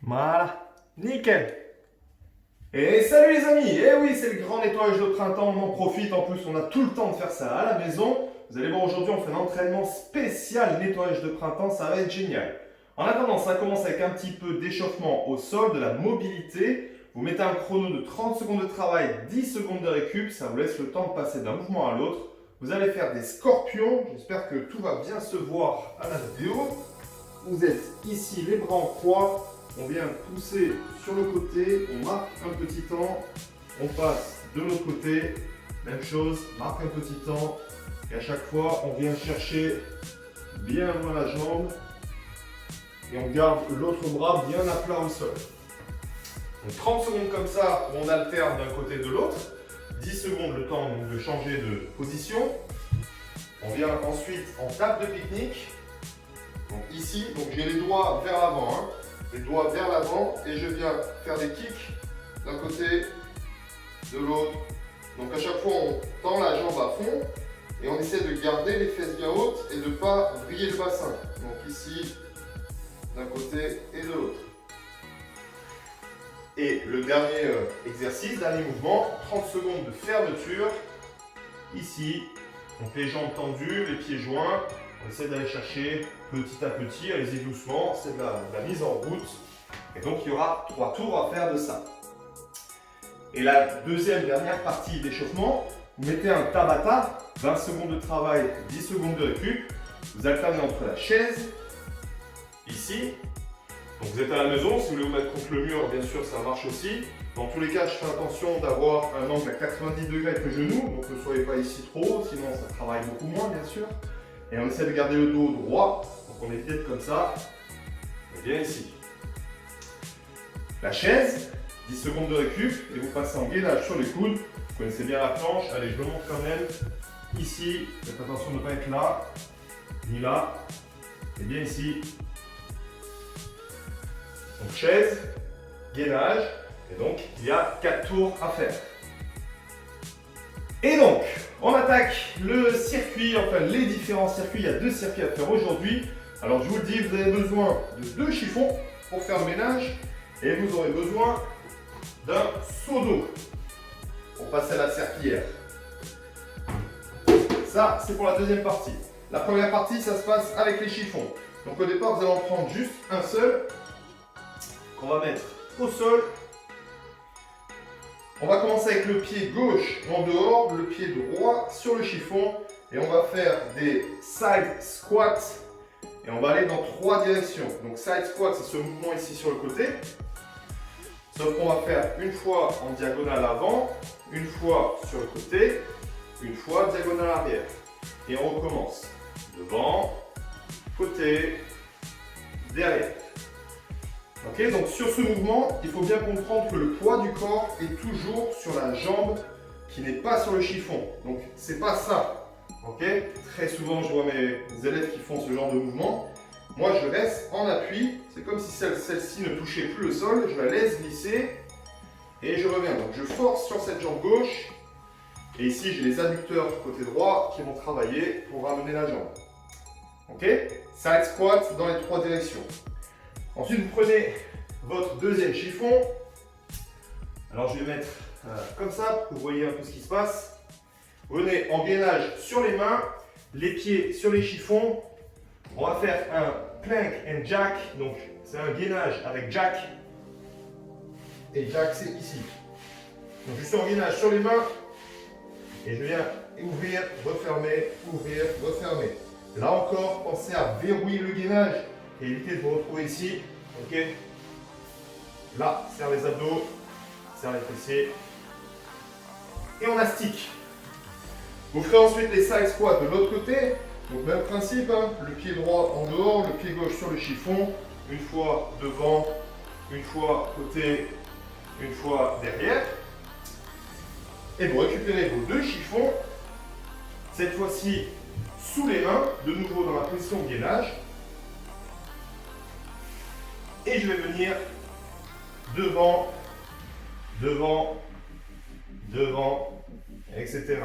Voilà, nickel. Et salut les amis. Eh oui, c'est le grand nettoyage de printemps, on en profite, en plus on a tout le temps de faire ça à la maison. Vous allez voir, aujourd'hui on fait un entraînement spécial nettoyage de printemps, ça va être génial. En attendant, ça commence avec un petit peu d'échauffement au sol, de la mobilité. Vous mettez un chrono de 30 secondes de travail, 10 secondes de récup, ça vous laisse le temps de passer d'un mouvement à l'autre. Vous allez faire des scorpions, j'espère que tout va bien se voir à la vidéo. Vous êtes ici, les bras en croix. On vient pousser sur le côté, on marque un petit temps, on passe de l'autre côté, même chose, marque un petit temps, et à chaque fois on vient chercher bien loin la jambe, et on garde l'autre bras bien à plat au sol. Donc 30 secondes comme ça, on alterne d'un côté et de l'autre, 10 secondes le temps de changer de position. On vient ensuite en tape de pique-nique, donc ici, donc j'ai les doigts vers l'avant, hein. Les doigts vers l'avant et je viens faire des kicks d'un côté, de l'autre. Donc à chaque fois on tend la jambe à fond et on essaie de garder les fesses bien hautes et de ne pas vriller le bassin. Donc ici, d'un côté et de l'autre. Et le dernier exercice, dernier mouvement, 30 secondes de fermeture. Ici, donc les jambes tendues, les pieds joints. On essaie d'aller chercher petit à petit, allez-y doucement, c'est de la mise en route. Et donc il y aura 3 tours à faire de ça. Et la deuxième, dernière partie d'échauffement, vous mettez un Tabata, 20 secondes de travail, 10 secondes de récup. Vous alternez entre la chaise, ici. Donc vous êtes à la maison, si vous voulez vous mettre contre le mur, bien sûr ça marche aussi. Dans tous les cas, je fais attention d'avoir un angle à 90 degrés avec le genou, donc ne soyez pas ici trop, sinon ça travaille beaucoup moins bien sûr. Et on essaie de garder le dos droit, donc on est peut-être comme ça, et bien ici. La chaise, 10 secondes de récup, et vous passez en gainage sur les coudes. Vous connaissez bien la planche, allez je le montre quand même. Ici, faites attention de ne pas être là, ni là, et bien ici. Donc chaise, gainage, et donc il y a 4 tours à faire. Et donc, on attaque le circuit, enfin les différents circuits. Il y a 2 circuits à faire aujourd'hui. Alors je vous le dis, vous avez besoin de 2 chiffons pour faire le ménage et vous aurez besoin d'un seau d'eau pour passer à la serpillière. Ça, c'est pour la deuxième partie. La première partie, ça se passe avec les chiffons. Donc au départ, vous allez en prendre juste un seul qu'on va mettre au sol. On va commencer avec le pied gauche en dehors, le pied droit sur le chiffon et on va faire des side squats et on va aller dans 3 directions. Donc side squat, c'est ce mouvement ici sur le côté. Sauf qu'on va faire une fois en diagonale avant, une fois sur le côté, une fois diagonale arrière. Et on recommence. Devant, côté, derrière. Ok, donc sur ce mouvement, il faut bien comprendre que le poids du corps est toujours sur la jambe qui n'est pas sur le chiffon. Donc c'est pas ça. Ok, très souvent je vois mes élèves qui font ce genre de mouvement. Moi je reste en appui, c'est comme si celle-ci ne touchait plus le sol, je la laisse glisser et je reviens. Donc je force sur cette jambe gauche et ici j'ai les adducteurs côté droit qui vont travailler pour ramener la jambe. Ok, side squat dans les 3 directions. Ensuite, vous prenez votre deuxième chiffon. Alors, je vais mettre comme ça pour que vous voyez un peu ce qui se passe. Venez en gainage sur les mains, les pieds sur les chiffons. On va faire un plank and jack. Donc, c'est un gainage avec jack. Et jack, c'est ici. Donc, je suis en gainage sur les mains. Et je viens ouvrir, refermer, ouvrir, refermer. Là encore, pensez à verrouiller le gainage. Et évitez de vous retrouver ici, ok. Là, serre les abdos, serre les fessiers. Et on astique. Vous ferez ensuite les side squats de l'autre côté. Donc même principe, hein, le pied droit en dehors, le pied gauche sur le chiffon. Une fois devant, une fois côté, une fois derrière. Et vous récupérez vos 2 chiffons. Cette fois-ci, sous les mains, de nouveau dans la position de gainage. Et je vais venir devant, devant, devant, etc.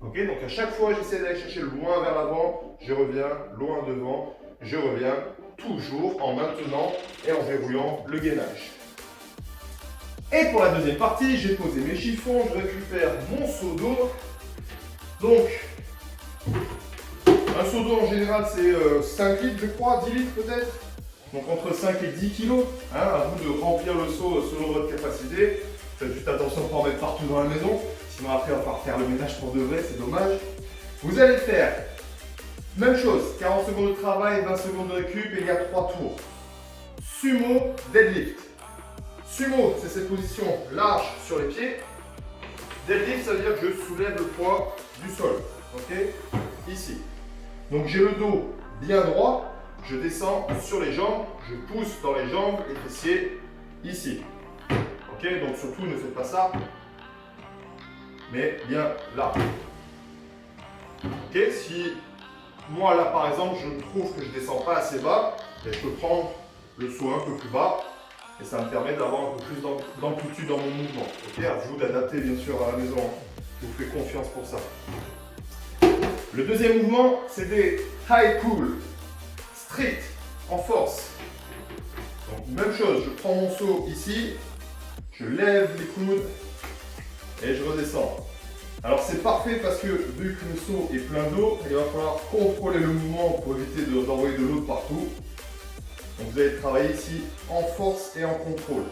Ok, donc à chaque fois, j'essaie d'aller chercher loin vers l'avant, je reviens loin devant, je reviens toujours en maintenant et en verrouillant le gainage. Et pour la deuxième partie, j'ai posé mes chiffons, je récupère mon seau d'eau. Donc, un seau d'eau en général c'est 5 litres je crois, 10 litres peut-être. Donc entre 5 et 10 kilos. Hein, à vous de remplir le seau selon votre capacité. Faites juste attention de ne pas en mettre partout dans la maison. Sinon après on va falloir faire le ménage pour de vrai, c'est dommage. Vous allez faire, même chose, 40 secondes de travail, 20 secondes de récup et il y a 3 tours. Sumo deadlift. Sumo, c'est cette position large sur les pieds. Deadlift, ça veut dire que je soulève le poids du sol. Ok, ici. Donc j'ai le dos bien droit, je descends sur les jambes, je pousse dans les jambes, les fessiers, ici. Ok, donc surtout ne faites pas ça, mais bien là. Ok, si moi là par exemple je trouve que je ne descends pas assez bas, je peux prendre le saut un peu plus bas et ça me permet d'avoir un peu plus d'amplitude dans mon mouvement. Ok, à vous d'adapter bien sûr à la maison, je vous fais confiance pour ça. Le deuxième mouvement, c'est des high pull, strict, en force. Donc même chose, je prends mon seau ici, je lève les coudes et je redescends. Alors c'est parfait parce que vu que le seau est plein d'eau, il va falloir contrôler le mouvement pour éviter d'envoyer de l'eau de partout. Donc vous allez travailler ici en force et en contrôle.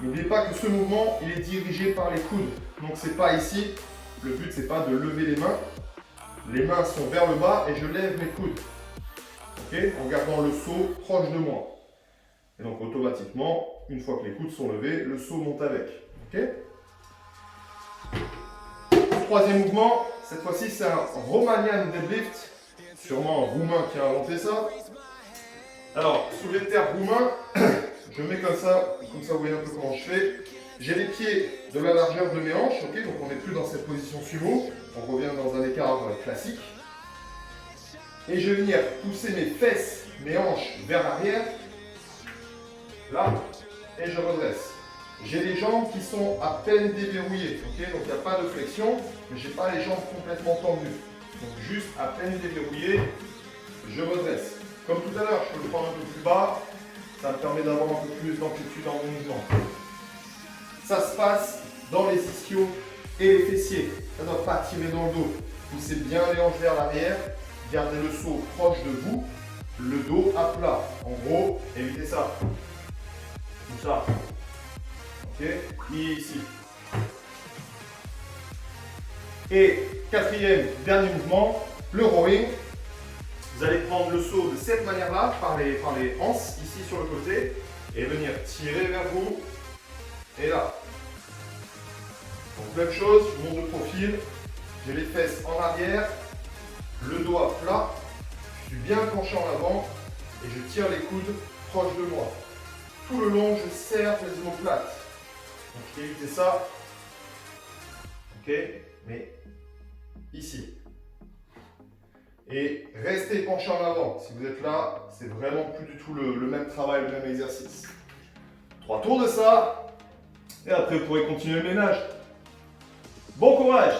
N'oubliez pas que ce mouvement, il est dirigé par les coudes. Donc c'est pas ici, le but c'est pas de lever les mains. Les mains sont vers le bas et je lève mes coudes. Ok, en gardant le seau proche de moi. Et donc automatiquement, une fois que les coudes sont levés, le seau monte avec. Ok. Troisième mouvement, cette fois-ci c'est un Romanian deadlift. Sûrement un Roumain qui a inventé ça. Alors, soulevé de terre roumain, je mets comme ça vous voyez un peu comment je fais. J'ai les pieds de la largeur de mes hanches, ok, donc on n'est plus dans cette position sumo, on revient dans un écart classique. Et je vais venir pousser mes fesses, mes hanches vers l'arrière, là, et je redresse. J'ai les jambes qui sont à peine déverrouillées, ok, donc il n'y a pas de flexion, mais je n'ai pas les jambes complètement tendues. Donc juste à peine déverrouillé, je redresse. Comme tout à l'heure, je peux le prendre un peu plus bas, ça me permet d'avoir un peu plus d'amplitude dans mon mouvement. Ça se passe dans les ischios et les fessiers. Ça ne doit pas tirer dans le dos. Poussez bien les hanches vers l'arrière, gardez le seau proche de vous, le dos à plat. En gros, évitez ça. Comme ça. Ok, ici. Et quatrième, dernier mouvement, le rowing. Vous allez prendre le seau de cette manière-là, par les anses, ici sur le côté, et venir tirer vers vous, et là. Donc même chose, je monte de profil, j'ai les fesses en arrière, le dos à plat, je suis bien penché en avant, et je tire les coudes proches de moi. Tout le long, je serre les omoplates. Donc évitez ça. Ok, mais ici. Et restez penché en avant. Si vous êtes là, c'est vraiment plus du tout le même travail, le même exercice. 3 tours de ça. Et après, vous pourrez continuer le ménage. Bon courage!